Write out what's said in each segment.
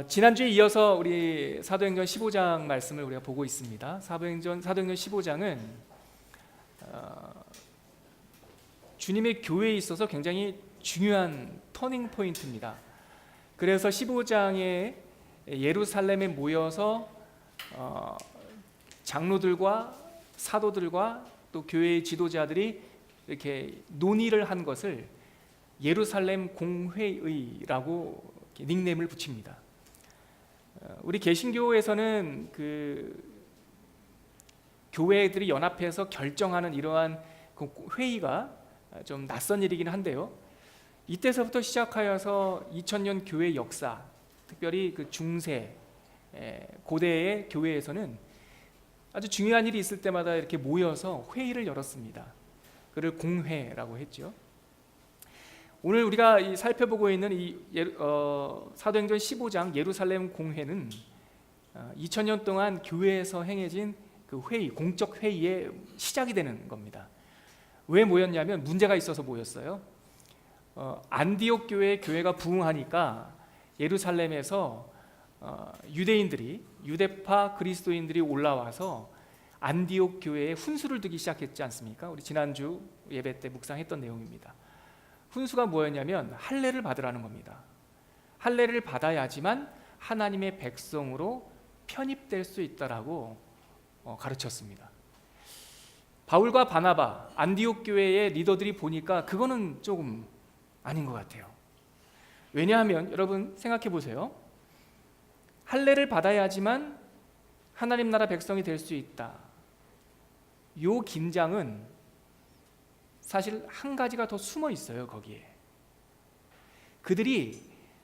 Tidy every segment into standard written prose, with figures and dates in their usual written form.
지난주에 이어서 우리 사도행전 15장 말씀을 우리가 보고 있습니다. 사도행전 15장은 주님의 교회에 있어서 굉장히 중요한 터닝 포인트입니다. 그래서 15장에 예루살렘에 모여서 장로들과 사도들과 또 교회의 지도자들이 이렇게 논의를 한 것을 예루살렘 공회의라고 닉네임을 붙입니다. 우리 개신교에서는 그 교회들이 연합해서 결정하는 이러한 그 회의가 좀 낯선 일이긴 한데요. 이때서부터 시작하여서 2000년 교회 역사, 특별히 그 중세 고대의 교회에서는 아주 중요한 일이 있을 때마다 이렇게 모여서 회의를 열었습니다. 그를 공회라고 했죠. 오늘 우리가 살펴보고 있는 이 사도행전 15장 예루살렘 공회는 2000년 동안 교회에서 행해진 그 회의, 공적 회의의 시작이 되는 겁니다. 왜 모였냐면 문제가 있어서 모였어요. 안디옥 교회가 부흥하니까 예루살렘에서 유대인들이, 유대파 그리스도인들이 올라와서 안디옥 교회에 훈수를 두기 시작했지 않습니까? 우리 지난주 예배 때 묵상했던 내용입니다. 훈수가 뭐였냐면 할례를 받으라는 겁니다. 할례를 받아야지만 하나님의 백성으로 편입될 수 있다라고 가르쳤습니다. 바울과 바나바, 안디옥 교회의 리더들이 보니까 그거는 조금 아닌 것 같아요. 왜냐하면 여러분 생각해 보세요. 할례를 받아야지만 하나님 나라 백성이 될 수 있다. 요 긴장은 사실 한 가지가 더 숨어 있어요. 거기에 그들이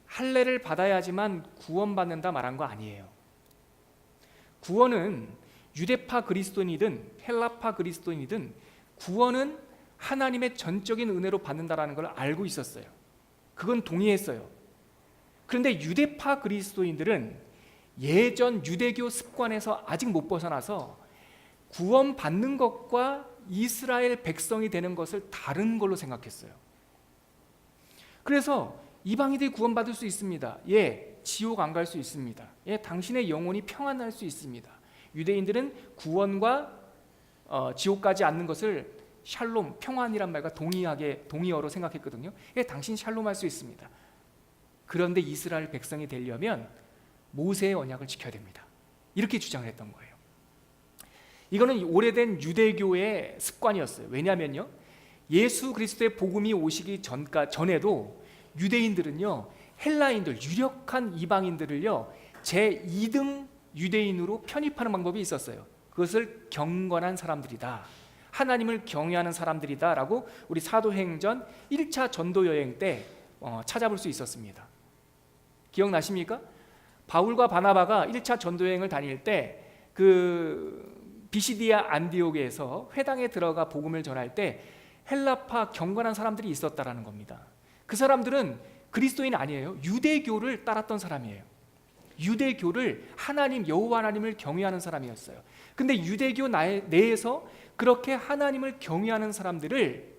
할례를 받아야지만 구원받는다 말한 거 아니에요. 구원은 유대파 그리스도인이든 헬라파 그리스도인이든 구원은 하나님의 전적인 은혜로 받는다라는 걸 알고 있었어요. 그건 동의했어요. 그런데 유대파 그리스도인들은 예전 유대교 습관에서 아직 못 벗어나서 구원받는 것과 이스라엘 백성이 되는 것을 다른 걸로 생각했어요. 그래서 이방인들이 구원받을 수 있습니다. 예, 지옥 안 갈 수 있습니다. 예, 당신의 영혼이 평안할 수 있습니다. 유대인들은 구원과 지옥 가지 않는 것을 샬롬, 평안이란 말과 동의어로 생각했거든요. 예, 당신 샬롬할 수 있습니다. 그런데 이스라엘 백성이 되려면 모세의 언약을 지켜야 됩니다. 이렇게 주장을 했던 거예요. 이거는 오래된 유대교의 습관이었어요. 왜냐하면요, 예수 그리스도의 복음이 오시기 전에도 유대인들은요, 헬라인들, 유력한 이방인들을요 제2등 유대인으로 편입하는 방법이 있었어요. 그것을 경건한 사람들이다, 하나님을 경외하는 사람들이다 라고 우리 사도행전 1차 전도 여행 때 찾아볼 수 있었습니다. 기억나십니까? 바울과 바나바가 1차 전도 여행을 다닐 때 그 비시디아 안디옥에서 회당에 들어가 복음을 전할 때 헬라파 경건한 사람들이 있었다라는 겁니다. 그 사람들은 그리스도인 아니에요. 유대교를 따랐던 사람이에요. 유대교를 하나님, 여호와 하나님을 경외하는 사람이었어요. 근데 유대교 내에서 그렇게 하나님을 경외하는 사람들을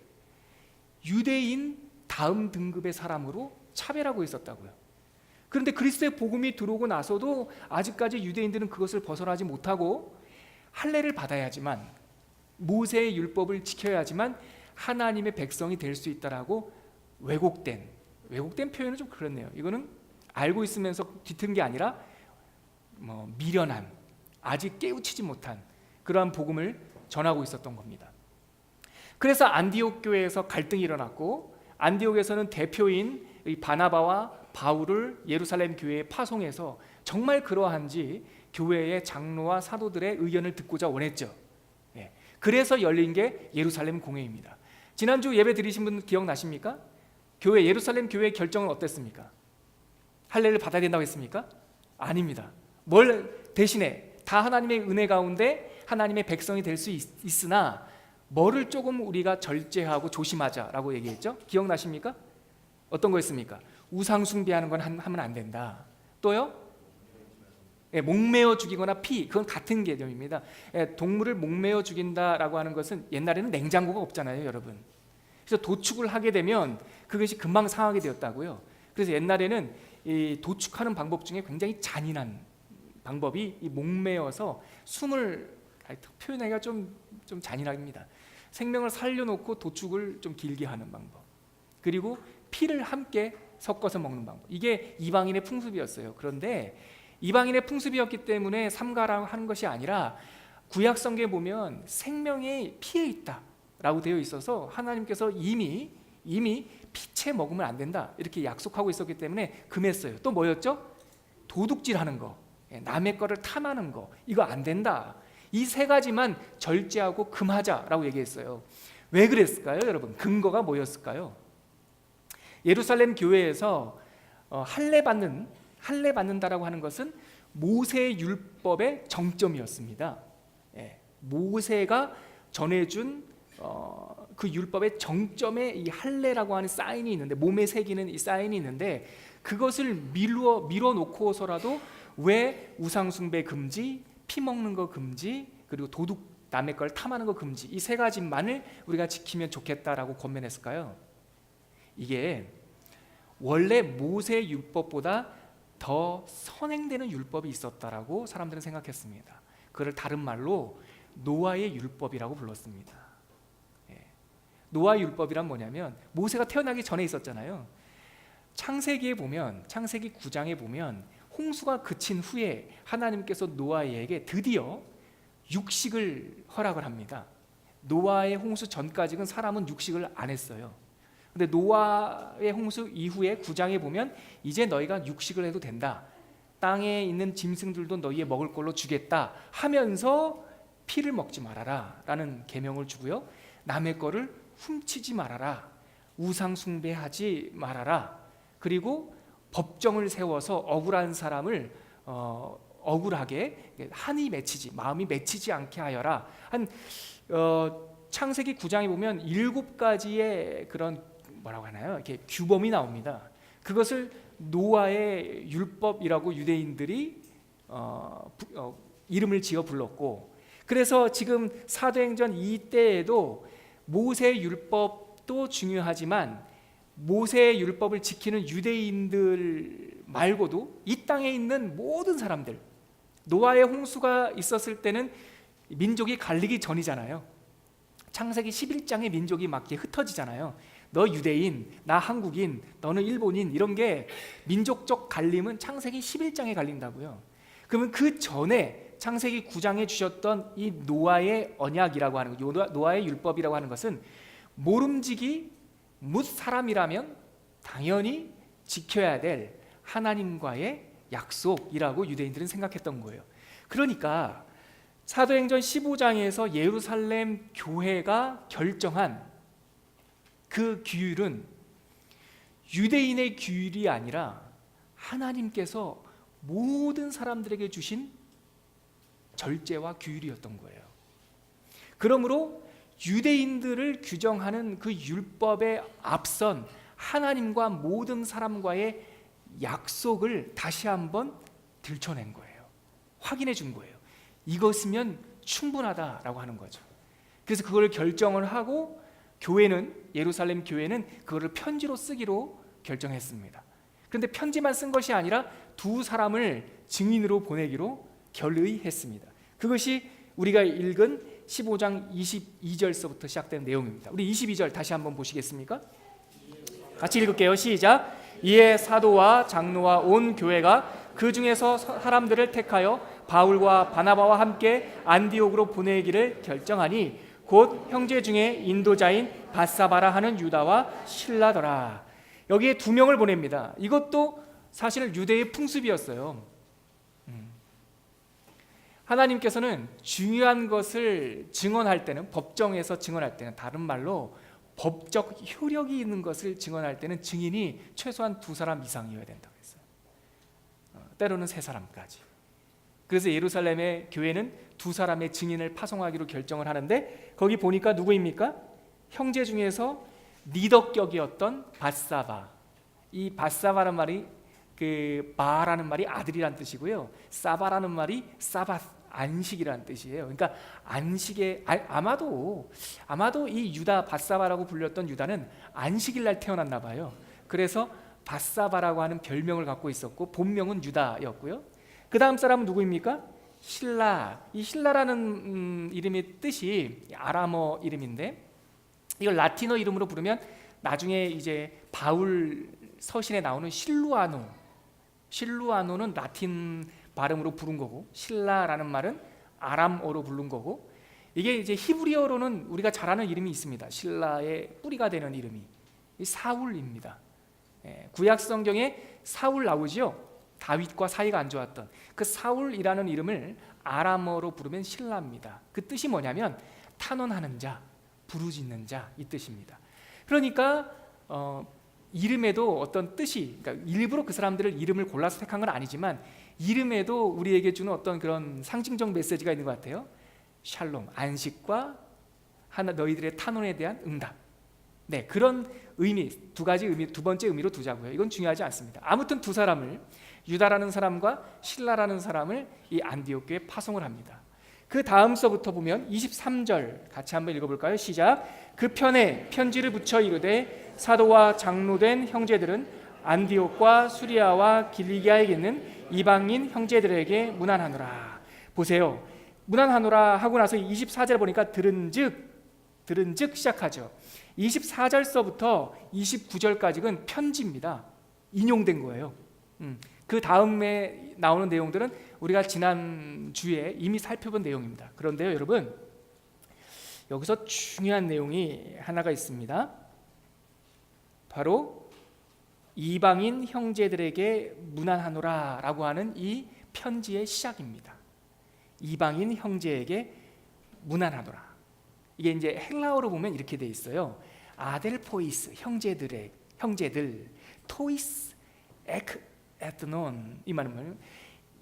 유대인 다음 등급의 사람으로 차별하고 있었다고요. 그런데 그리스도의 복음이 들어오고 나서도 아직까지 유대인들은 그것을 벗어나지 못하고 할례를 받아야지만, 모세의 율법을 지켜야지만 하나님의 백성이 될 수 있다라고 왜곡된 표현은 좀 그렇네요. 이거는 알고 있으면서 뒤튼 게 아니라 미련한, 아직 깨우치지 못한 그러한 복음을 전하고 있었던 겁니다. 그래서 안디옥 교회에서 갈등이 일어났고, 안디옥에서는 대표인 바나바와 바울을 예루살렘 교회에 파송해서 정말 그러한지 교회의 장로와 사도들의 의견을 듣고자 원했죠. 그래서 열린 게 예루살렘 공회입니다. 지난주 예배 드리신 분 기억나십니까? 예루살렘 교회의 결정은 어땠습니까? 할례를 받아야 된다고 했습니까? 아닙니다. 뭘 대신에 다 하나님의 은혜 가운데 하나님의 백성이 될 수 있으나 뭐를 조금 우리가 절제하고 조심하자라고 얘기했죠? 기억나십니까? 어떤 거였습니까? 우상 숭배하는 건 하면 안 된다. 또요? 목매어 죽이거나 그건 같은 개념입니다. 동물을 목매어 죽인다라고 하는 것은 옛날에는 냉장고가 없잖아요, 여러분. 그래서 도축을 하게 되면 그것이 금방 상하게 되었다고요. 그래서 옛날에는 이 도축하는 방법 중에 굉장히 잔인한 방법이 이 목매어서 숨을 표현하기가 좀 잔인합니다. 생명을 살려놓고 도축을 좀 길게 하는 방법, 그리고 피를 함께 섞어서 먹는 방법, 이게 이방인의 풍습이었어요. 그런데 이방인의 풍습이었기 때문에 삼가라고 하는 것이 아니라 구약 성경에 보면 생명의 피에 있다라고 되어 있어서 하나님께서 이미 피채 먹으면 안 된다 이렇게 약속하고 있었기 때문에 금했어요. 또 뭐였죠? 도둑질하는 거, 남의 거를 탐하는 거, 이거 안 된다. 이 세 가지만 절제하고 금하자라고 얘기했어요. 왜 그랬을까요, 여러분? 근거가 뭐였을까요? 예루살렘 교회에서 할례 받는다라고 하는 것은 모세 율법의 정점이었습니다. 모세가 전해준 그 율법의 정점에 이 할례라고 하는 사인이 있는데, 몸에 새기는 이 사인이 있는데, 그것을 밀어놓고서라도 왜 우상숭배 금지, 피 먹는 거 금지, 그리고 도둑 남의 걸 탐하는 거 금지, 이 세 가지만을 우리가 지키면 좋겠다라고 권면했을까요? 이게 원래 모세 율법보다 더 선행되는 율법이 있었다라고 사람들은 생각했습니다. 그걸 다른 말로 노아의 율법이라고 불렀습니다. 노아 율법이란 뭐냐면 모세가 태어나기 전에 있었잖아요. 창세기에 보면, 창세기 9장에 보면 홍수가 그친 후에 하나님께서 노아에게 드디어 육식을 허락을 합니다. 노아의 홍수 전까지는 사람은 육식을 안 했어요. 근데 노아의 홍수 이후에 9장에 보면 이제 너희가 육식을 해도 된다, 땅에 있는 짐승들도 너희의 먹을 걸로 주겠다 하면서 피를 먹지 말아라 라는 계명을 주고요, 남의 거를 훔치지 말아라, 우상 숭배하지 말아라, 그리고 법정을 세워서 억울한 사람을 억울하게 한이 맺히지, 마음이 맺히지 않게 하여라. 창세기 9장에 보면 7가지의 그런 뭐라고 하나요? 이렇게 규범이 나옵니다. 그것을 노아의 율법이라고 유대인들이 이름을 지어 불렀고, 그래서 지금 사도행전 이때에도 모세 율법도 중요하지만 모세의 율법을 지키는 유대인들 말고도 이 땅에 있는 모든 사람들, 노아의 홍수가 있었을 때는 민족이 갈리기 전이잖아요. 창세기 11장에 민족이 막 흩어지잖아요. 너 유대인, 나 한국인, 너는 일본인, 이런 게 민족적 갈림은 창세기 11장에 갈린다고요. 그러면 그 전에 창세기 9장에 주셨던 이 노아의 언약이라고 하는 거, 노아의 율법이라고 하는 것은 모름지기 뭇 사람이라면 당연히 지켜야 될 하나님과의 약속이라고 유대인들은 생각했던 거예요. 그러니까 사도행전 15장에서 예루살렘 교회가 결정한 그 규율은 유대인의 규율이 아니라 하나님께서 모든 사람들에게 주신 절제와 규율이었던 거예요. 그러므로 유대인들을 규정하는 그 율법에 앞선 하나님과 모든 사람과의 약속을 다시 한번 들춰낸 거예요. 확인해 준 거예요. 이것이면 충분하다라고 하는 거죠. 그래서 그걸 결정을 하고 교회는, 예루살렘 교회는 그거를 편지로 쓰기로 결정했습니다. 그런데 편지만 쓴 것이 아니라 두 사람을 증인으로 보내기로 결의했습니다. 그것이 우리가 읽은 15장 22절서부터 시작된 내용입니다. 우리 22절 다시 한번 보시겠습니까? 같이 읽을게요. 시작. 이에 사도와 장로와 온 교회가 그 중에서 사람들을 택하여 바울과 바나바와 함께 안디옥으로 보내기를 결정하니 곧 형제 중에 인도자인 바사바라 하는 유다와 실라더라. 여기에 두 명을 보냅니다. 이것도 사실 유대의 풍습이었어요. 하나님께서는 중요한 것을 증언할 때는, 법정에서 증언할 때는, 다른 말로 법적 효력이 있는 것을 증언할 때는 증인이 최소한 2사람 이상이어야 된다고 했어요. 때로는 3사람까지. 그래서 예루살렘의 교회는 2사람의 증인을 파송하기로 결정을 하는데, 거기 보니까 누구입니까? 형제 중에서 리더격이었던 바사바. 이 바사바라는 말이 바라는 말이 아들이란 뜻이고요, 사바라는 말이 사바스, 안식이라는 뜻이에요. 그러니까 안식에, 아마도 이 유다, 바사바라고 불렸던 유다는 안식일 날 태어났나 봐요. 그래서 바사바라고 하는 별명을 갖고 있었고 본명은 유다였고요. 그 다음 사람은 누구입니까? 실라. 이 실라라는 이름의 뜻이 아람어 이름인데 이걸 라틴어 이름으로 부르면 나중에 이제 바울 서신에 나오는 실루아노는 라틴 발음으로 부른 거고 실라라는 말은 아람어로 부른 거고 이게 이제 히브리어로는 우리가 잘 아는 이름이 있습니다. 실라의 뿌리가 되는 이름이 사울입니다. 구약 성경에 사울 나오지요. 다윗과 사이가 안 좋았던 그 사울이라는 이름을 아람어로 부르면 실라입니다. 그 뜻이 뭐냐면 탄원하는 자, 부르짖는 자 이 뜻입니다. 그러니까 이름에도 어떤 뜻이, 그러니까 일부러 그 사람들을 이름을 골라서 택한 건 아니지만 이름에도 우리에게 주는 어떤 그런 상징적 메시지가 있는 것 같아요. 샬롬, 안식과 너희들의 탄원에 대한 응답. 네, 그런 의미, 두 가지 의미, 두 번째 의미로 두자고요. 이건 중요하지 않습니다. 아무튼 두 사람을, 유다라는 사람과 실라라는 사람을 이 안디옥 교회에 파송을 합니다. 그 다음서부터 보면 23절 같이 한번 읽어볼까요? 시작. 그 편에 편지를 붙여 이르되 사도와 장로된 형제들은 안디옥과 수리아와 길리기아에 있는 이방인 형제들에게 문안하노라. 보세요. 문안하노라 하고 나서 24절 보니까 들은즉 시작하죠. 24절서부터 29절까지는 편지입니다. 인용된 거예요. 그 다음에 나오는 내용들은 우리가 지난 주에 이미 살펴본 내용입니다. 그런데요, 여러분, 여기서 중요한 내용이 하나가 있습니다. 바로 이방인 형제들에게 문안하노라 라고 하는 이 편지의 시작입니다. 이방인 형제에게 문안하노라. 이게 이제 헬라어로 보면 이렇게 돼 있어요. 아델포이스, 형제들, 토이스, 에트논. 이 말은 뭐냐면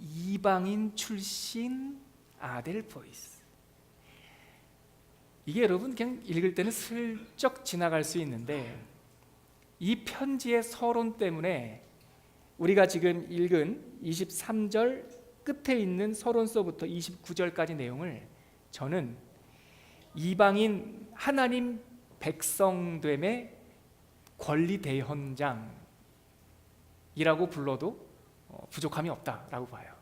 이방인 출신 아델포이스. 이게 여러분 그냥 읽을 때는 슬쩍 지나갈 수 있는데 이 편지의 서론 때문에 우리가 지금 읽은 23절 끝에 있는 서론서부터 29절까지 내용을 저는 이방인 하나님 백성됨의 권리 대현장이라고 불러도 부족함이 없다라고 봐요.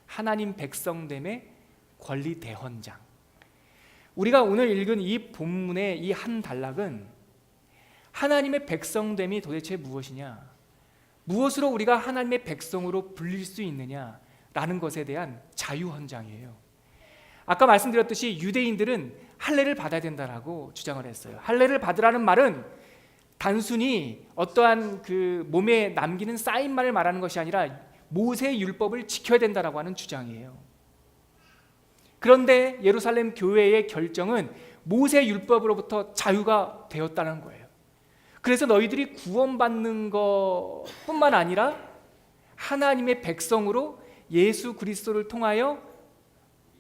하나님 백성됨의 권리 대헌장. 우리가 오늘 읽은 이 본문의 이 한 단락은 하나님의 백성됨이 도대체 무엇이냐, 무엇으로 우리가 하나님의 백성으로 불릴 수 있느냐라는 것에 대한 자유헌장이에요. 아까 말씀드렸듯이 유대인들은 할례를 받아야 된다라고 주장을 했어요. 할례를 받으라는 말은 단순히 어떠한 그 몸에 남기는 사인만을 말하는 것이 아니라 모세의 율법을 지켜야 된다라고 하는 주장이에요. 그런데 예루살렘 교회의 결정은 모세의 율법으로부터 자유가 되었다는 거예요. 그래서 너희들이 구원받는 것뿐만 아니라 하나님의 백성으로 예수 그리스도를 통하여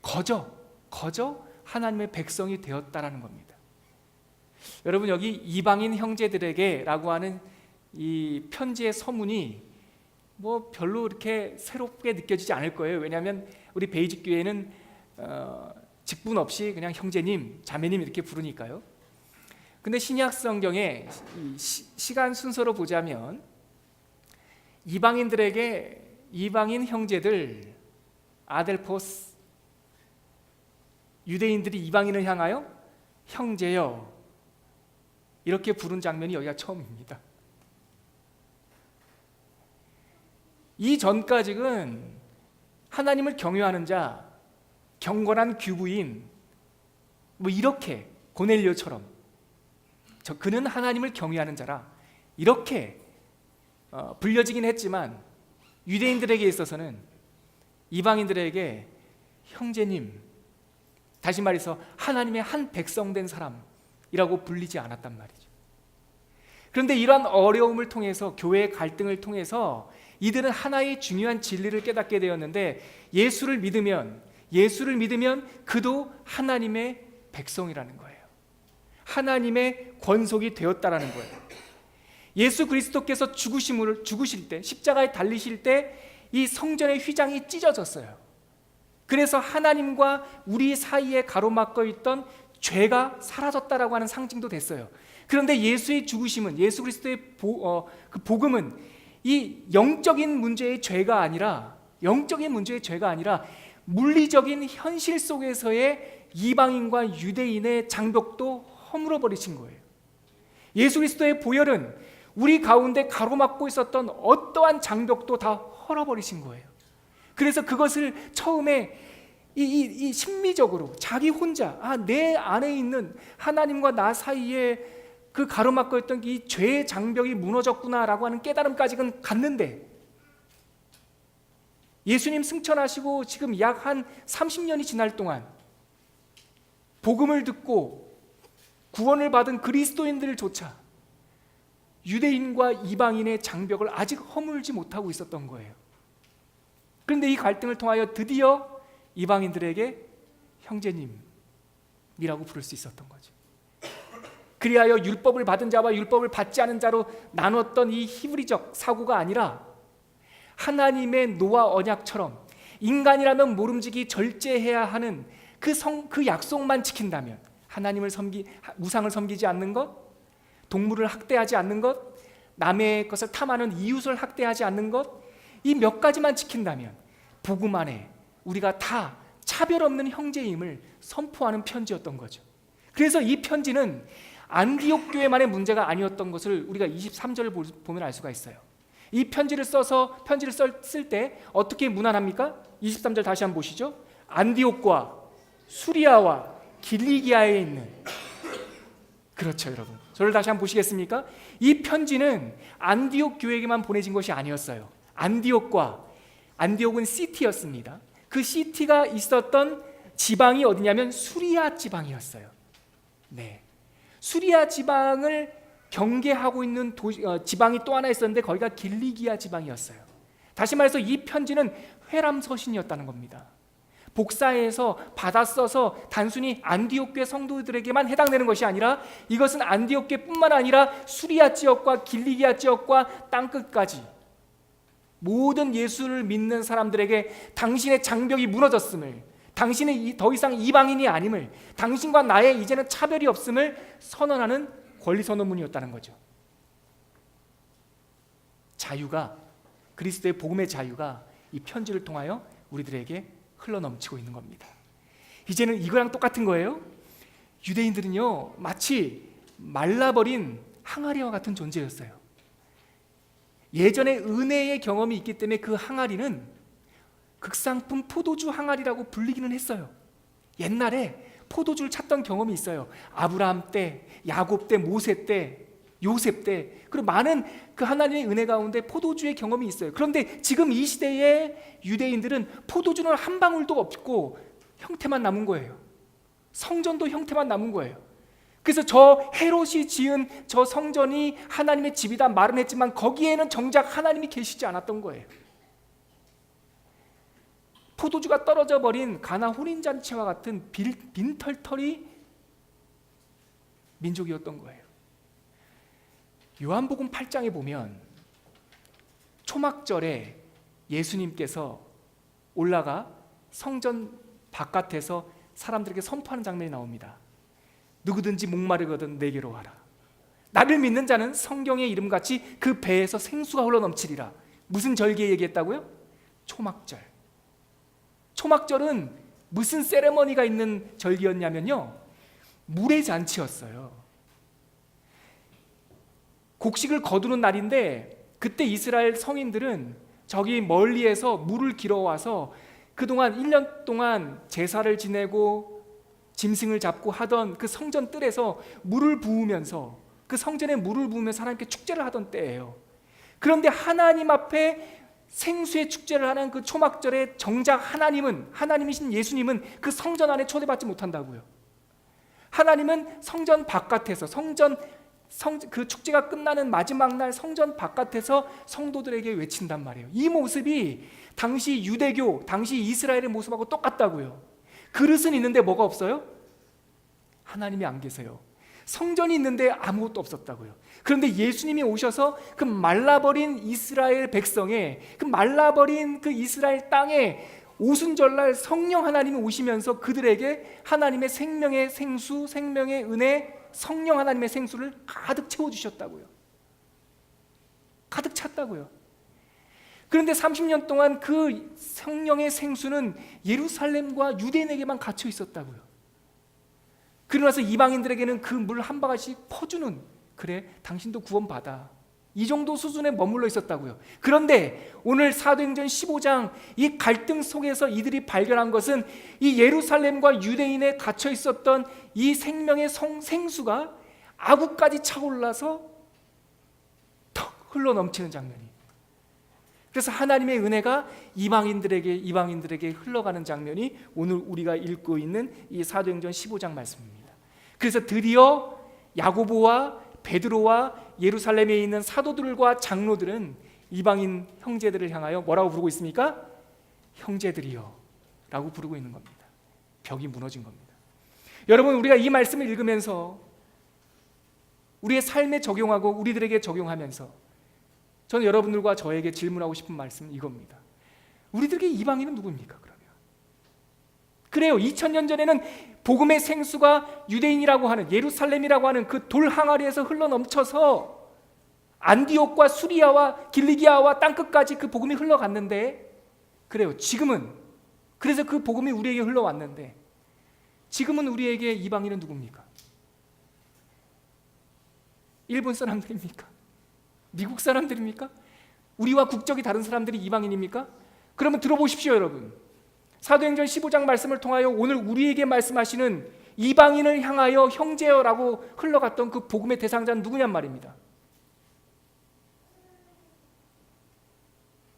거저 하나님의 백성이 되었다라는 겁니다. 여러분, 여기 이방인 형제들에게 라고 하는 이 편지의 서문이 뭐 별로 이렇게 새롭게 느껴지지 않을 거예요. 왜냐하면 우리 베이직 교회는 직분 없이 그냥 형제님, 자매님 이렇게 부르니까요. 근데 신약 성경의 시간 순서로 보자면 이방인들에게 이방인 형제들, 아델포스, 유대인들이 이방인을 향하여 형제여 이렇게 부른 장면이 여기가 처음입니다. 이 전까지는 하나님을 경외하는 자, 경건한 귀부인, 뭐 이렇게 고넬료처럼 그는 하나님을 경외하는 자라 이렇게 불려지긴 했지만 유대인들에게 있어서는 이방인들에게 형제님, 다시 말해서 하나님의 한 백성된 사람이라고 불리지 않았단 말이죠. 그런데 이러한 어려움을 통해서, 교회의 갈등을 통해서 이들은 하나의 중요한 진리를 깨닫게 되었는데 예수를 믿으면 그도 하나님의 백성이라는 거예요. 하나님의 권속이 되었다라는 거예요. 예수 그리스도께서 죽으실 때, 십자가에 달리실 때 이 성전의 휘장이 찢어졌어요. 그래서 하나님과 우리 사이에 가로막고 있던 죄가 사라졌다라고 하는 상징도 됐어요. 그런데 예수의 죽으심은, 예수 그리스도의 그 복음은 이 영적인 문제의 죄가 아니라 물리적인 현실 속에서의 이방인과 유대인의 장벽도 허물어 버리신 거예요. 예수 그리스도의 보혈은 우리 가운데 가로막고 있었던 어떠한 장벽도 다 헐어버리신 거예요. 그래서 그것을 처음에 이 심미적으로 자기 혼자 내 안에 있는 하나님과 나 사이에 그 가로막고 있던 이 죄의 장벽이 무너졌구나라고 하는 깨달음까지는 갔는데, 예수님 승천하시고 지금 약 한 30년이 지날 동안 복음을 듣고 구원을 받은 그리스도인들조차 유대인과 이방인의 장벽을 아직 허물지 못하고 있었던 거예요. 그런데 이 갈등을 통하여 드디어 이방인들에게 형제님이라고 부를 수 있었던 거죠. 그리하여 율법을 받은 자와 율법을 받지 않은 자로 나눴던 이 히브리적 사고가 아니라 하나님의 노아 언약처럼 인간이라면 모름지기 절제해야 하는 그 약속만 지킨다면, 하나님을 우상을 섬기지 않는 것, 동물을 학대하지 않는 것, 남의 것을 탐하는 이웃을 학대하지 않는 것, 이 몇 가지만 지킨다면 복음 안에 우리가 다 차별 없는 형제임을 선포하는 편지였던 거죠. 그래서 이 편지는 안디옥 교회만의 문제가 아니었던 것을 우리가 23절을 보면 알 수가 있어요. 이 편지를 쓸 때 어떻게 문안합니까? 23절 다시 한번 보시죠. 안디옥과 수리아와 길리기아에 있는, 그렇죠 여러분, 저를 다시 한번 보시겠습니까? 이 편지는 안디옥 교회에게만 보내진 것이 아니었어요. 안디옥은 시티였습니다. 그 시티가 있었던 지방이 어디냐면 수리아 지방이었어요. 네, 수리아 지방을 경계하고 있는 지방이 또 하나 있었는데 거기가 길리기아 지방이었어요. 다시 말해서 이 편지는 회람서신이었다는 겁니다. 복사해서 받아 써서 단순히 안디옥 교회 성도들에게만 해당되는 것이 아니라 이것은 안디옥 교회뿐만 아니라 수리아 지역과 길리기아 지역과 땅끝까지 모든 예수를 믿는 사람들에게 당신의 장벽이 무너졌음을, 당신의 더 이상 이방인이 아님을, 당신과 나의 이제는 차별이 없음을 선언하는 권리선언문이었다는 거죠. 자유가, 그리스도의 복음의 자유가 이 편지를 통하여 우리들에게 흘러넘치고 있는 겁니다. 이제는 이거랑 똑같은 거예요. 유대인들은요 마치 말라버린 항아리와 같은 존재였어요. 예전에 은혜의 경험이 있기 때문에 그 항아리는 극상품 포도주 항아리라고 불리기는 했어요. 옛날에 포도주를 찾던 경험이 있어요. 아브라함 때, 야곱 때, 모세 때, 요셉 때, 그리고 많은 그 하나님의 은혜 가운데 포도주의 경험이 있어요. 그런데 지금 이 시대의 유대인들은 포도주는 한 방울도 없고 형태만 남은 거예요. 성전도 형태만 남은 거예요. 그래서 저 헤롯이 지은 저 성전이 하나님의 집이다 말은 했지만 거기에는 정작 하나님이 계시지 않았던 거예요. 포도주가 떨어져 버린 가나 혼인잔치와 같은 빈털터리 민족이었던 거예요. 요한복음 8장에 보면 초막절에 예수님께서 올라가 성전 바깥에서 사람들에게 선포하는 장면이 나옵니다. 누구든지 목마르거든 내게로 와라. 나를 믿는 자는 성경의 이름같이 그 배에서 생수가 흘러넘치리라. 무슨 절기에 얘기했다고요? 초막절. 초막절은 무슨 세레머니가 있는 절기였냐면요, 물의 잔치였어요. 곡식을 거두는 날인데 그때 이스라엘 성인들은 저기 멀리에서 물을 길어와서 그동안 1년 동안 제사를 지내고 짐승을 잡고 하던 그 성전 뜰에서 물을 부으면서, 그 성전에 물을 부으면서 하나님께 축제를 하던 때예요. 그런데 하나님 앞에 생수의 축제를 하는 그 초막절에 정작 하나님이신 예수님은 그 성전 안에 초대받지 못한다고요. 하나님은 성전 바깥에서 그 축제가 끝나는 마지막 날 성전 바깥에서 성도들에게 외친단 말이에요. 이 모습이 당시 유대교, 당시 이스라엘의 모습하고 똑같다고요. 그릇은 있는데 뭐가 없어요? 하나님이 안 계세요. 성전이 있는데 아무것도 없었다고요. 그런데 예수님이 오셔서 그 말라버린 이스라엘 백성의, 그 말라버린 그 이스라엘 땅에 오순절날 성령 하나님이 오시면서 그들에게 하나님의 생명의 생수, 생명의 은혜, 성령 하나님의 생수를 가득 채워주셨다고요. 가득 찼다고요. 그런데 30년 동안 그 성령의 생수는 예루살렘과 유대인에게만 갇혀 있었다고요. 그러고 나서 이방인들에게는 그 물 한 바가지씩 퍼주는, 그래 당신도 구원받아, 이 정도 수준에 머물러 있었다고요. 그런데 오늘 사도행전 15장 이 갈등 속에서 이들이 발견한 것은 이 예루살렘과 유대인에 갇혀 있었던 이 생명의 생수가 아구까지 차올라서 턱 흘러 넘치는 장면이. 그래서 하나님의 은혜가 이방인들에게 흘러가는 장면이 오늘 우리가 읽고 있는 이 사도행전 15장 말씀입니다. 그래서 드디어 야고보와 베드로와 예루살렘에 있는 사도들과 장로들은 이방인 형제들을 향하여 뭐라고 부르고 있습니까? 형제들이여 라고 부르고 있는 겁니다. 벽이 무너진 겁니다. 여러분, 우리가 이 말씀을 읽으면서 우리의 삶에 적용하고 우리들에게 적용하면서 저는 여러분들과 저에게 질문하고 싶은 말씀은 이겁니다. 우리들에게 이방인은 누구입니까? 그러면 그래요, 2000년 전에는 복음의 생수가 유대인이라고 하는, 예루살렘이라고 하는 그 돌 항아리에서 흘러넘쳐서 안디옥과 수리아와 길리기아와 땅끝까지 그 복음이 흘러갔는데, 그래요, 지금은, 그래서 그 복음이 우리에게 흘러왔는데 지금은 우리에게 이방인은 누굽니까? 일본 사람들입니까? 미국 사람들입니까? 우리와 국적이 다른 사람들이 이방인입니까? 그러면 들어보십시오, 여러분. 사도행전 15장 말씀을 통하여 오늘 우리에게 말씀하시는 이방인을 향하여 형제여라고 흘러갔던 그 복음의 대상자는 누구냔 말입니다.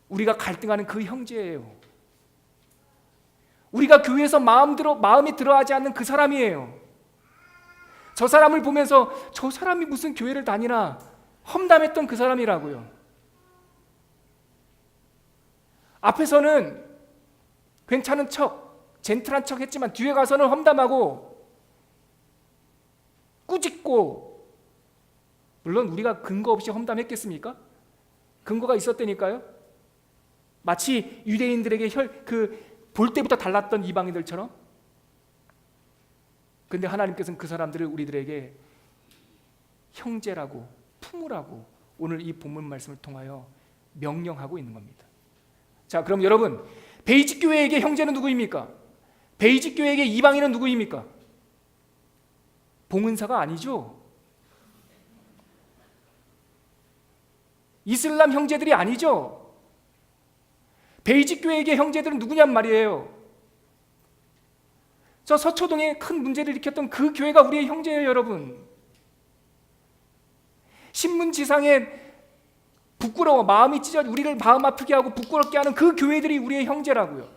우리가 갈등하는 그 형제예요. 우리가 교회에서 마음이 들어하지 않는 그 사람이에요. 저 사람을 보면서 저 사람이 무슨 교회를 다니나 험담했던 그 사람이라고요. 앞에서는 괜찮은 척, 젠틀한 척 했지만 뒤에 가서는 험담하고 꾸짖고, 물론 우리가 근거 없이 험담했겠습니까? 근거가 있었다니까요. 마치 유대인들에게 볼 때부터 달랐던 이방인들처럼. 근데 하나님께서는 그 사람들을 우리들에게 형제라고 품으라고 오늘 이 본문 말씀을 통하여 명령하고 있는 겁니다. 자, 그럼 여러분, 베이직 교회에게 형제는 누구입니까? 베이직 교회에게 이방인은 누구입니까? 봉은사가 아니죠. 이슬람 형제들이 아니죠. 베이직 교회에게 형제들은 누구냔 말이에요. 저 서초동에 큰 문제를 일으켰던 그 교회가 우리의 형제예요, 여러분. 신문지상에 부끄러워, 마음이 찢어, 우리를 마음 아프게 하고 부끄럽게 하는 그 교회들이 우리의 형제라고요.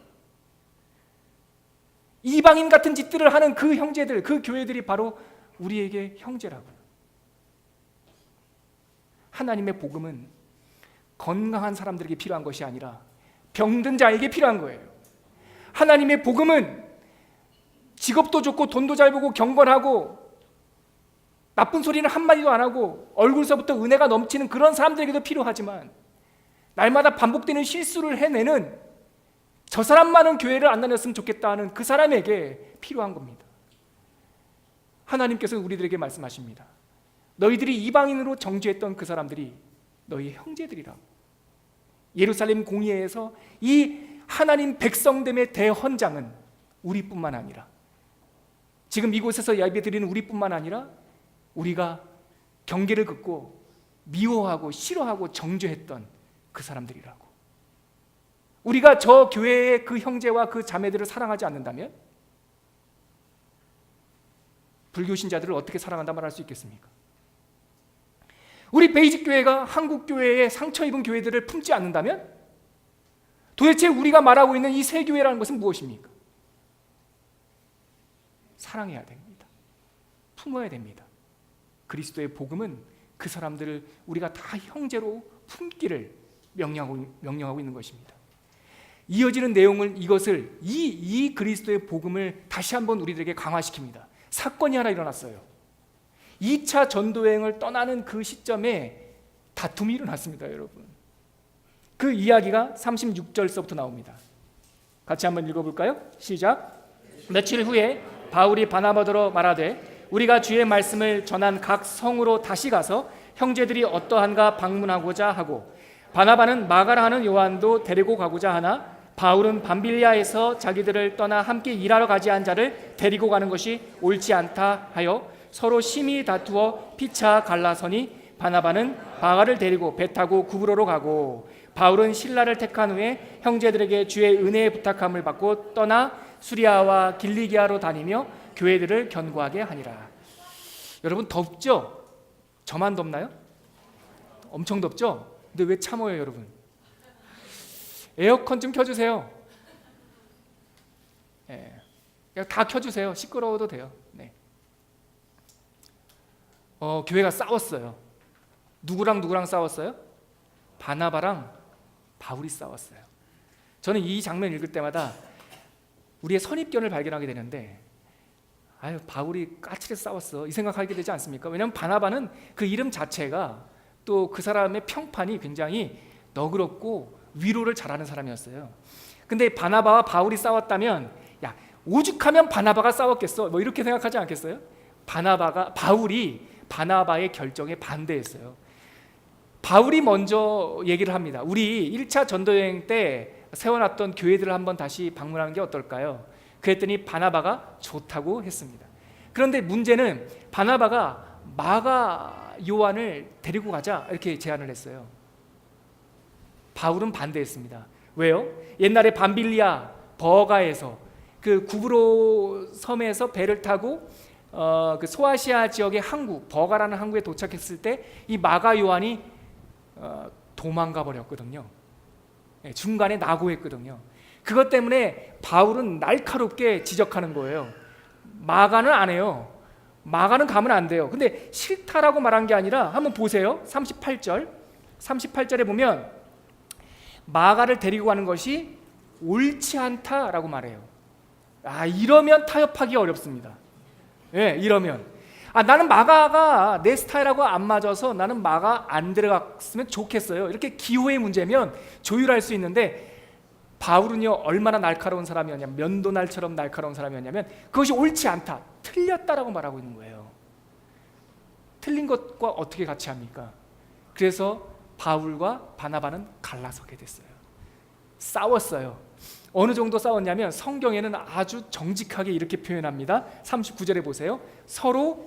이방인 같은 짓들을 하는 그 형제들, 그 교회들이 바로 우리에게 형제라고요. 하나님의 복음은 건강한 사람들에게 필요한 것이 아니라 병든 자에게 필요한 거예요. 하나님의 복음은 직업도 좋고 돈도 잘 벌고 경건하고 나쁜 소리는 한마디도 안 하고 얼굴서부터 은혜가 넘치는 그런 사람들에게도 필요하지만, 날마다 반복되는 실수를 해내는 저 사람만은 교회를 안 다녔으면 좋겠다 하는 그 사람에게 필요한 겁니다. 하나님께서 우리들에게 말씀하십니다. 너희들이 이방인으로 정죄했던 그 사람들이 너희의 형제들이라고. 예루살렘 공의회에서 이 하나님 백성됨의 대헌장은 우리뿐만 아니라, 지금 이곳에서 예배드리는 우리뿐만 아니라 우리가 경계를 긋고 미워하고 싫어하고 정죄했던 그 사람들이라고. 우리가 저 교회의 그 형제와 그 자매들을 사랑하지 않는다면 불교 신자들을 어떻게 사랑한다 말할 수 있겠습니까? 우리 베이직 교회가 한국 교회의 상처 입은 교회들을 품지 않는다면 도대체 우리가 말하고 있는 이 새 교회라는 것은 무엇입니까? 사랑해야 됩니다. 품어야 됩니다. 그리스도의 복음은 그 사람들을 우리가 다 형제로 품기를 명령하고 있는 것입니다. 이어지는 내용을, 이것을 이 그리스도의 복음을 다시 한번 우리들에게 강화시킵니다. 사건이 하나 일어났어요. 2차 전도여행을 떠나는 그 시점에 다툼이 일어났습니다, 여러분. 그 이야기가 36절서부터 나옵니다. 같이 한번 읽어볼까요? 시작. 며칠 후에 바울이 바나바더러 말하되 우리가 주의 말씀을 전한 각 성으로 다시 가서 형제들이 어떠한가 방문하고자 하고, 바나바는 마가라 하는 요한도 데리고 가고자 하나 바울은 밤빌리아에서 자기들을 떠나 함께 일하러 가지 않은 자를 데리고 가는 것이 옳지 않다 하여 서로 심히 다투어 피차 갈라서니, 바나바는 마가를 데리고 배 타고 구브로로 가고 바울은 실라를 택한 후에 형제들에게 주의 은혜의 부탁함을 받고 떠나 수리아와 길리기아로 다니며 교회들을 견고하게 하니라. 여러분, 덥죠? 저만 덥나요? 엄청 덥죠? 근데 왜 참어요, 여러분? 에어컨 좀 켜주세요. 네. 그냥 다 켜주세요. 시끄러워도 돼요. 네. 교회가 싸웠어요. 누구랑 싸웠어요? 바나바랑 바울이 싸웠어요. 저는 이 장면 읽을 때마다 우리의 선입견을 발견하게 되는데, 아유, 바울이 까칠해서 싸웠어, 이 생각하게 되지 않습니까? 왜냐하면 바나바는 그 이름 자체가, 또 그 사람의 평판이 굉장히 너그럽고 위로를 잘하는 사람이었어요. 근데 바나바와 바울이 싸웠다면, 야, 오죽하면 바나바가 싸웠겠어, 뭐 이렇게 생각하지 않겠어요? 바울이 바나바의 결정에 반대했어요. 바울이 먼저 얘기를 합니다. 우리 1차 전도여행 때 세워놨던 교회들을 한번 다시 방문하는 게 어떨까요? 그랬더니 바나바가 좋다고 했습니다. 그런데 문제는 바나바가 마가 요한을 데리고 가자 이렇게 제안을 했어요. 바울은 반대했습니다. 왜요? 옛날에 밤빌리아 버가에서 그 구브로 섬에서 배를 타고 그 소아시아 지역의 항구, 버가라는 항구에 도착했을 때 이 마가 요한이 도망가 버렸거든요. 중간에 낙오했거든요. 그것 때문에 바울은 날카롭게 지적하는 거예요. 마가는 안 해요. 마가는 가면 안 돼요. 근데 싫다라고 말한 게 아니라, 한번 보세요. 38절에 보면 마가를 데리고 가는 것이 옳지 않다라고 말해요. 이러면 타협하기 어렵습니다. 이러면 나는 마가가 내 스타일하고 안 맞아서 나는 마가 안 들어갔으면 좋겠어요, 이렇게 기호의 문제면 조율할 수 있는데, 바울은요 얼마나 날카로운 사람이었냐면, 면도날처럼 날카로운 사람이었냐면, 그것이 옳지 않다, 틀렸다라고 말하고 있는 거예요. 틀린 것과 어떻게 같이 합니까? 그래서 바울과 바나바는 갈라서게 됐어요. 싸웠어요. 어느 정도 싸웠냐면 성경에는 아주 정직하게 이렇게 표현합니다. 39절에 보세요. 서로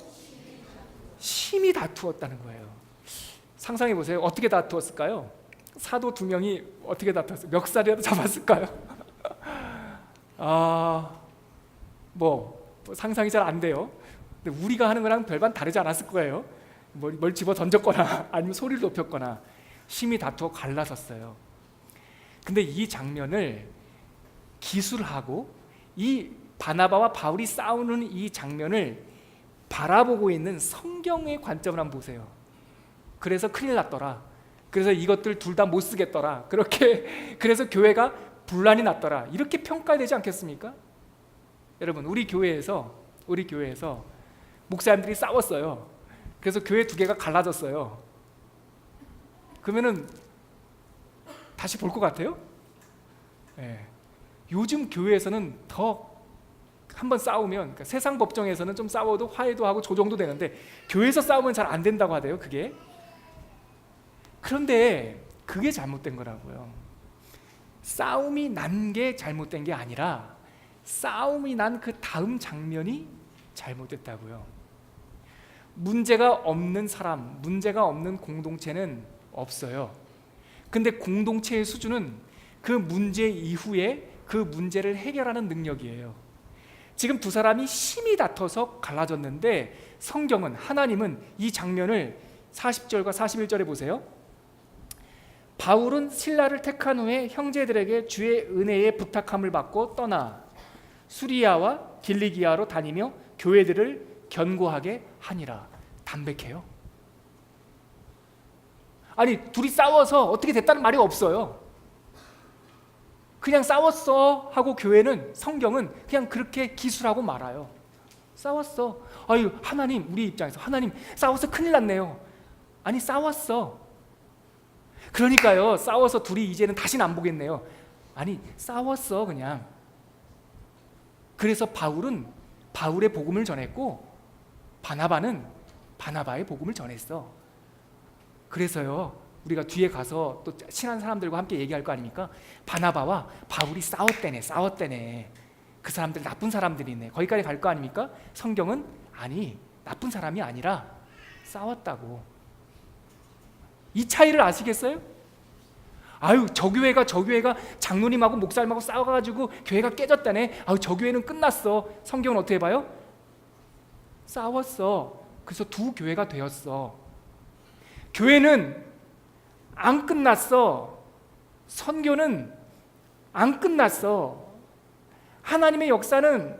심히 다투었다는 거예요. 상상해 보세요. 어떻게 다투었을까요? 사도 두 명이 어떻게 다투었어요? 멱살이라도 잡았을까요? 상상이 잘 안 돼요. 근데 우리가 하는 거랑 별반 다르지 않았을 거예요. 뭘 집어 던졌거나 아니면 소리를 높였거나 심히 다투어 갈라섰어요. 근데 이 장면을 기술하고 이 바나바와 바울이 싸우는 이 장면을 바라보고 있는 성경의 관점을 한번 보세요. 그래서 큰일 났더라. 그래서 이것들 둘 다 못 쓰겠더라. 그래서 교회가 분란이 났더라. 이렇게 평가되지 않겠습니까? 여러분, 우리 교회에서 목사님들이 싸웠어요. 그래서 교회 두 개가 갈라졌어요. 그러면은 다시 볼 것 같아요? 요즘 교회에서는 더 한번 싸우면, 그러니까 세상 법정에서는 좀 싸워도 화해도 하고 조정도 되는데, 교회에서 싸우면 잘 안 된다고 하대요, 그게. 그런데 그게 잘못된 거라고요. 싸움이 난 게 잘못된 게 아니라 싸움이 난 그 다음 장면이 잘못됐다고요. 문제가 없는 사람, 문제가 없는 공동체는 없어요. 근데 공동체의 수준은 그 문제 이후에 그 문제를 해결하는 능력이에요. 지금 두 사람이 심히 다퉈서 갈라졌는데, 성경은, 하나님은 이 장면을 40절과 41절에 보세요. 바울은 신라를 택한 후에 형제들에게 주의 은혜의 부탁함을 받고 떠나 수리아와 길리기아로 다니며 교회들을 견고하게 하니라. 담백해요. 아니, 둘이 싸워서 어떻게 됐다는 말이 없어요. 그냥 싸웠어 하고 교회는, 성경은 그냥 그렇게 기술하고 말아요. 싸웠어. 아유, 하나님, 우리 입장에서 하나님 싸워서 큰일 났네요. 아니, 싸웠어. 그러니까요, 싸워서 둘이 이제는 다시는 안 보겠네요. 아니, 싸웠어 그냥. 그래서 바울은 바울의 복음을 전했고 바나바는 바나바의 복음을 전했어. 그래서요, 우리가 뒤에 가서 또 친한 사람들과 함께 얘기할 거 아닙니까? 바나바와 바울이 싸웠대네. 그 사람들 나쁜 사람들이네. 거기까지 갈 거 아닙니까? 성경은 아니, 나쁜 사람이 아니라 싸웠다고. 이 차이를 아시겠어요? 아유, 저 교회가 장로님하고 목사님하고 싸워가지고 교회가 깨졌다네. 아유, 저 교회는 끝났어. 성경은 어떻게 봐요? 싸웠어. 그래서 두 교회가 되었어. 교회는 안 끝났어. 선교는 안 끝났어. 하나님의 역사는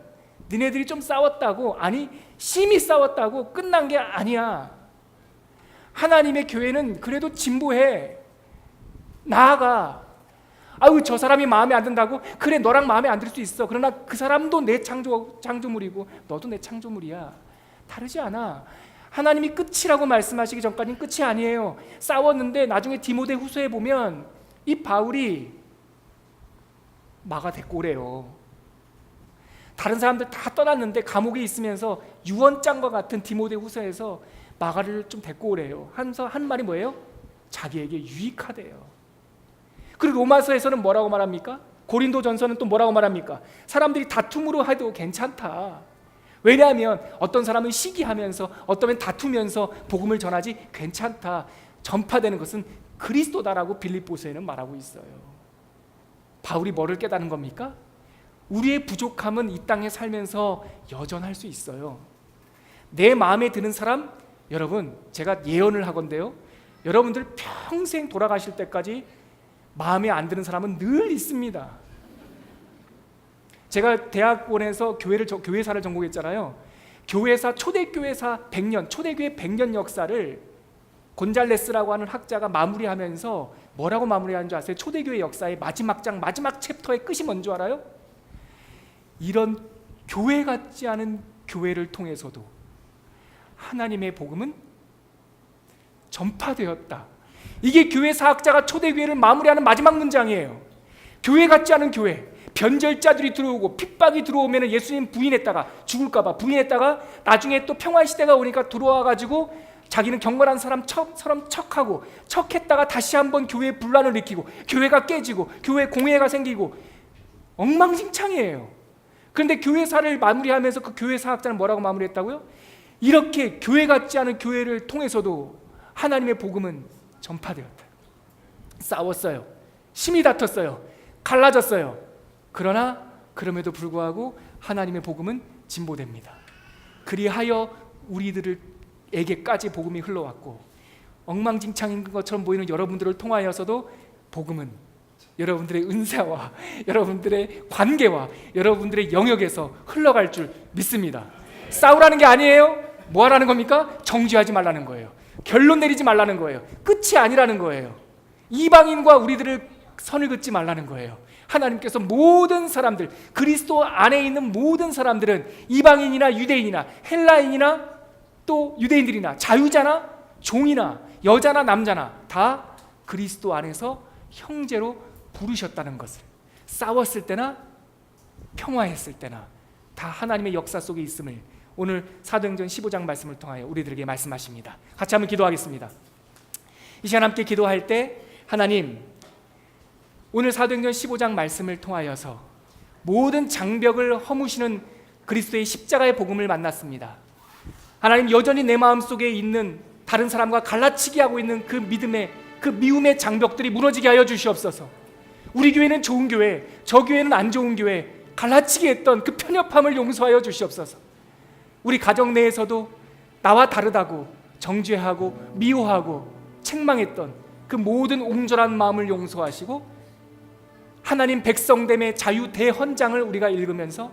니네들이 좀 싸웠다고, 아니 심히 싸웠다고 끝난 게 아니야. 하나님의 교회는 그래도 진보해. 나아가. 아유, 저 사람이 마음에 안 든다고? 그래, 너랑 마음에 안 들 수 있어. 그러나 그 사람도 내 창조물이고 너도 내 창조물이야. 다르지 않아. 하나님이 끝이라고 말씀하시기 전까지는 끝이 아니에요. 싸웠는데 나중에 디모데 후서에 보면 이 바울이 마가 데리고 오래요. 다른 사람들 다 떠났는데 감옥에 있으면서 유언장과 같은 디모데 후서에서 마가를 좀 데리고 오래요. 한 말이 뭐예요? 자기에게 유익하대요. 그리고 로마서에서는 뭐라고 말합니까? 고린도전서는 또 뭐라고 말합니까? 사람들이 다툼으로 해도 괜찮다. 왜냐하면 어떤 사람은 시기하면서 어떤 다투면서 복음을 전하지 괜찮다. 전파되는 것은 그리스도다라고 빌립보서에는 말하고 있어요. 바울이 뭐를 깨닫는 겁니까? 우리의 부족함은 이 땅에 살면서 여전할 수 있어요. 내 마음에 드는 사람, 여러분 제가 예언을 하건대요, 여러분들 평생 돌아가실 때까지 마음에 안 드는 사람은 늘 있습니다. 제가 대학원에서 교회사를 전공했잖아요. 초대교회사 100년, 초대교회 100년 역사를 곤잘레스라고 하는 학자가 마무리하면서 뭐라고 마무리하는 줄 아세요? 초대교회 역사의 마지막 장, 마지막 챕터의 끝이 뭔지 알아요? 이런 교회 같지 않은 교회를 통해서도 하나님의 복음은 전파되었다. 이게 교회 사학자가 초대교회를 마무리하는 마지막 문장이에요. 교회 같지 않은 교회, 변절자들이 들어오고 핍박이 들어오면 예수님 부인했다가 죽을까봐 부인했다가 나중에 또 평화시대가 오니까 들어와가지고 자기는 경건한 사람처럼 척했다가 다시 한번 교회에 분란을 일으키고 교회가 깨지고 교회 공회가 생기고 엉망진창이에요. 그런데 교회사를 마무리하면서 그 교회 사학자는 뭐라고 마무리했다고요? 이렇게 교회 같지 않은 교회를 통해서도 하나님의 복음은 전파되었다. 싸웠어요. 심히 다퉜어요. 갈라졌어요. 그러나 그럼에도 불구하고 하나님의 복음은 진보됩니다. 그리하여 우리들에게까지 복음이 흘러왔고 엉망진창인 것처럼 보이는 여러분들을 통하여서도 복음은 여러분들의 은사와 여러분들의 관계와 여러분들의 영역에서 흘러갈 줄 믿습니다. 싸우라는 게 아니에요. 뭐 하라는 겁니까? 정죄하지 말라는 거예요. 결론 내리지 말라는 거예요. 끝이 아니라는 거예요. 이방인과 우리들을 선을 긋지 말라는 거예요. 하나님께서 모든 사람들, 그리스도 안에 있는 모든 사람들은 이방인이나 유대인이나 헬라인이나 또 유대인들이나 자유자나 종이나 여자나 남자나 다 그리스도 안에서 형제로 부르셨다는 것을, 싸웠을 때나 평화했을 때나 다 하나님의 역사 속에 있음을 오늘 사도행전 15장 말씀을 통하여 우리들에게 말씀하십니다. 같이 한번 기도하겠습니다. 이 시간 함께 기도할 때 하나님, 오늘 사도행전 15장 말씀을 통하여서 모든 장벽을 허무시는 그리스도의 십자가의 복음을 만났습니다. 하나님, 여전히 내 마음속에 있는 다른 사람과 갈라치기 하고 있는 그 믿음의 그 미움의 장벽들이 무너지게 하여 주시옵소서. 우리 교회는 좋은 교회, 저 교회는 안 좋은 교회, 갈라치기 했던 그 편협함을 용서하여 주시옵소서. 우리 가정 내에서도 나와 다르다고 정죄하고 미워하고 책망했던 그 모든 옹졸한 마음을 용서하시고 하나님 백성됨의 자유 대헌장을 우리가 읽으면서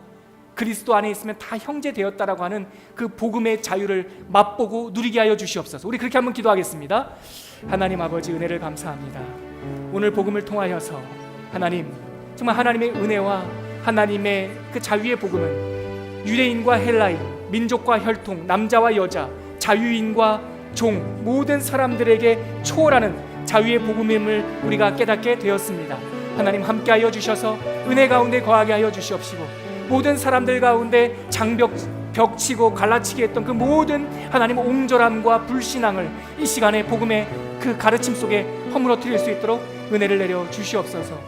그리스도 안에 있으면 다 형제 되었다라고 하는 그 복음의 자유를 맛보고 누리게 하여 주시옵소서. 우리 그렇게 한번 기도하겠습니다. 하나님 아버지, 은혜를 감사합니다. 오늘 복음을 통하여서 하나님, 정말 하나님의 은혜와 하나님의 그 자유의 복음은 유대인과 헬라인, 민족과 혈통, 남자와 여자, 자유인과 종, 모든 사람들에게 초월하는 자유의 복음임을 우리가 깨닫게 되었습니다. 하나님 함께하여 주셔서 은혜 가운데 거하게 하여 주시옵시고, 모든 사람들 가운데 벽치고 갈라치기 했던 그 모든 하나님 옹졸함과 불신앙을 이 시간에 복음의 그 가르침 속에 허물어뜨릴 수 있도록 은혜를 내려 주시옵소서.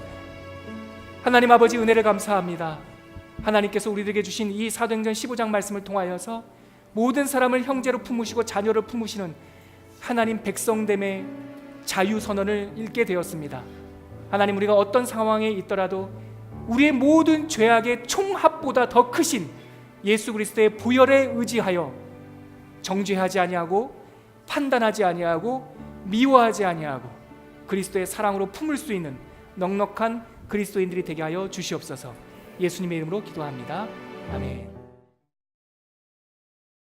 하나님 아버지, 은혜를 감사합니다. 하나님께서 우리들에게 주신 이 사도행전 15장 말씀을 통하여서 모든 사람을 형제로 품으시고 자녀로 품으시는 하나님 백성됨의 자유선언을 읽게 되었습니다. 하나님, 우리가 어떤 상황에 있더라도 우리의 모든 죄악의 총합보다 더 크신 예수 그리스도의 보혈에 의지하여 정죄하지 아니하고 판단하지 아니하고 미워하지 아니하고 그리스도의 사랑으로 품을 수 있는 넉넉한 그리스도인들이 되게 하여 주시옵소서. 예수님의 이름으로 기도합니다. 아멘.